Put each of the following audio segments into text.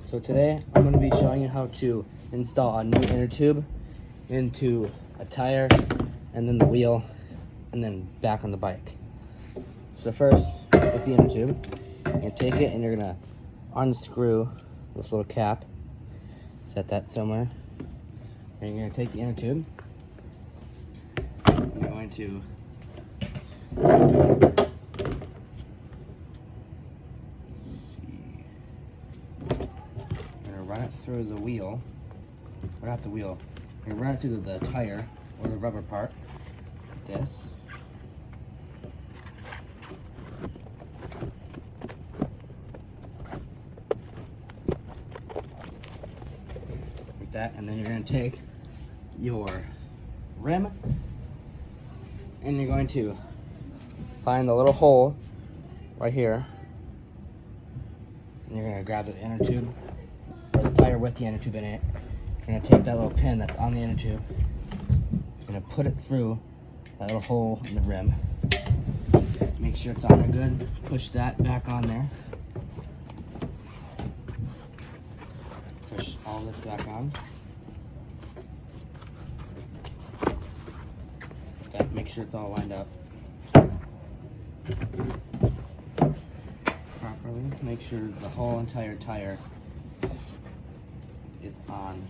So today I'm going to be showing you how to install a new inner tube into a tire and then the wheel and then back on the bike. So first, with the inner tube, you're going to take it and you're going to unscrew this little cap, set that somewhere, and you're going to take the inner tube and you're going to run it through the wheel, or not the wheel, you're gonna run it through the tire or the rubber part, like this. Like that, and then you're gonna take your rim and you're going to find the little hole right here, and you're gonna grab the inner tube, or the tire with the inner tube in it. You're gonna take that little pin that's on the inner tube, you're gonna put it through that little hole in the rim. Make sure it's on there good. Push that back on there. Push all this back on. That, make sure it's all lined up properly. Make sure the whole entire tire is on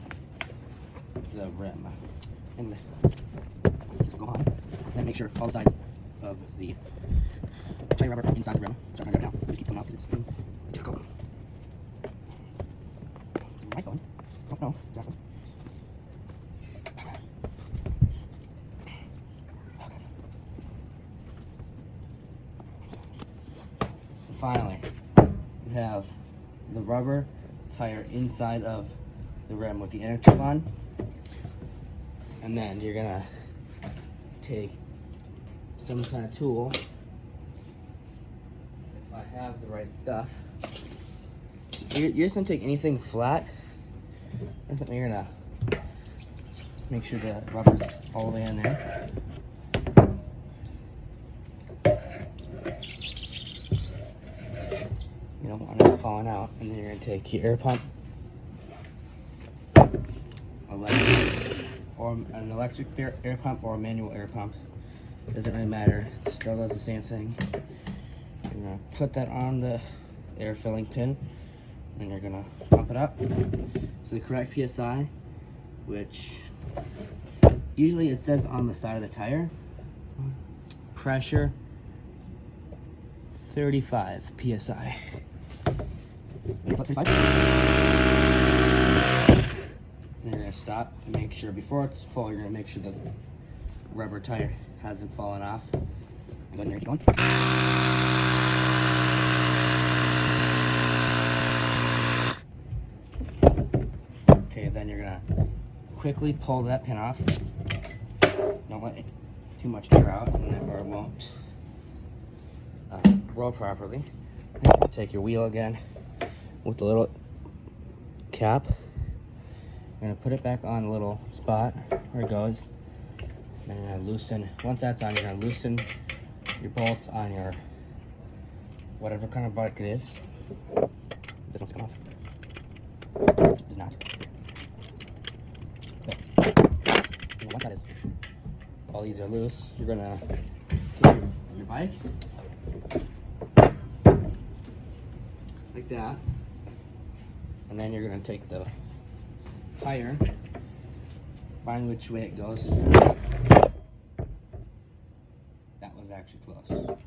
the rim. And this will go on. Then make sure all the sides of the tire rubber inside the rim. So I'm gonna go down. Just keep pulling out because it's been difficult. It's my phone. I don't know exactly. And finally, you have the rubber tire inside of the rim with the inner tube on, and then you're gonna take some kind of tool. If I have the right stuff, you're just gonna take anything flat, and something you're gonna make sure the rubber's all the way in there. You don't want it falling out, and then you're gonna take your air pump, or an electric air pump or a manual air pump. Doesn't really matter. Still does the same thing. You're gonna put that on the air filling pin, and you're gonna pump it up to the correct PSI, which usually it says on the side of the tire. Pressure 35 PSI. Then you're gonna stop and make sure before it's full, you're gonna make sure the rubber tire hasn't fallen off. And go in there and keep going. Okay, then you're gonna quickly pull that pin off. Don't let too much air out, and then or it won't roll properly. Take your wheel again with the little cap. You're gonna put it back on the little spot where it goes. Then you're gonna loosen, once that's on, you're gonna loosen your bolts on your whatever kind of bike it is. This one's come off. It does not. But, once that is, all these are loose, you're gonna take your bike like that, and then you're gonna take the tire, find which way it goes. That was actually close.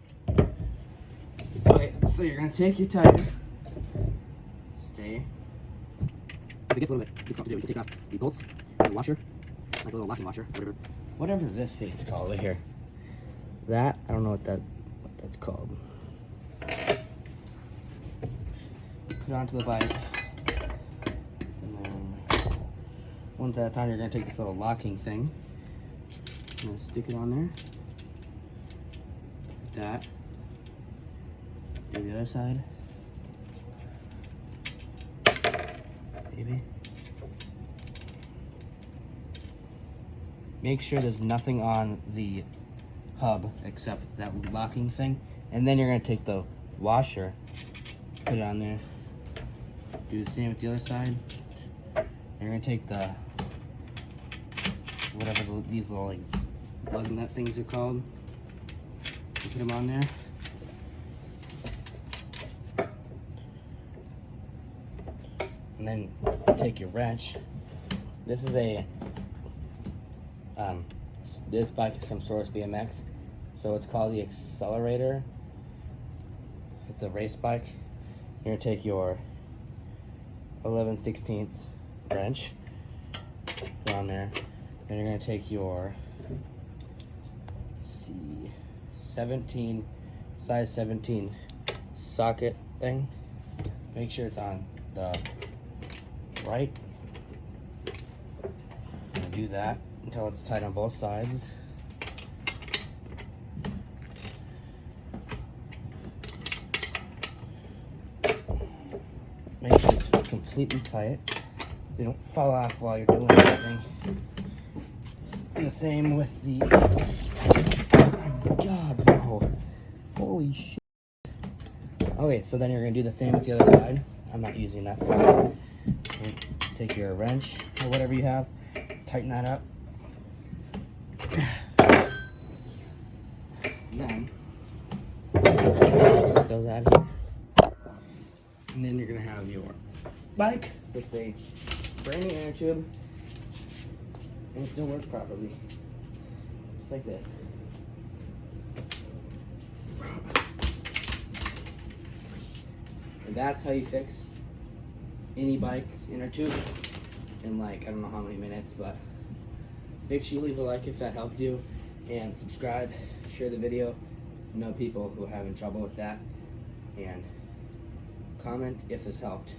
Okay, so you're gonna take your tire, stay. If it gets a little bit difficult to do, you can take off the bolts, the washer, like a little locking washer, whatever this thing's called right here. That, I don't know what that's called. Put it onto the bike, and then once that's on, you're gonna take this little locking thing. I'm gonna stick it on there, like that. Do the other side, maybe. Make sure there's nothing on the hub except that locking thing, and then you're gonna take the washer, put it on there, Do the same with the other side. You're gonna take the whatever these little like lug nut things are called. You put them on there. And then take your wrench. This is a this bike is from Source BMX, so it's called the Accelerator. It's a race bike. You're gonna take your 11/16 wrench, put on there. Then you're gonna take your, let's see, 17, size 17 socket thing. Make sure it's on the right. And do that until it's tight on both sides. Make sure it's completely tight. They don't fall off while you're doing anything. And the same with the, oh my god, no. Holy shit. Okay, so then you're gonna do the same with the other side. I'm not using that side. Take your wrench or whatever you have, tighten that up. And then take those out of here. And then you're gonna have your bike with a brand new inner tube, and it still works properly, just like this. And that's how you fix any bike's inner tube in like, I don't know how many minutes, but make sure you leave a like if that helped you, and subscribe, share the video, know people who are having trouble with that, and comment if this helped.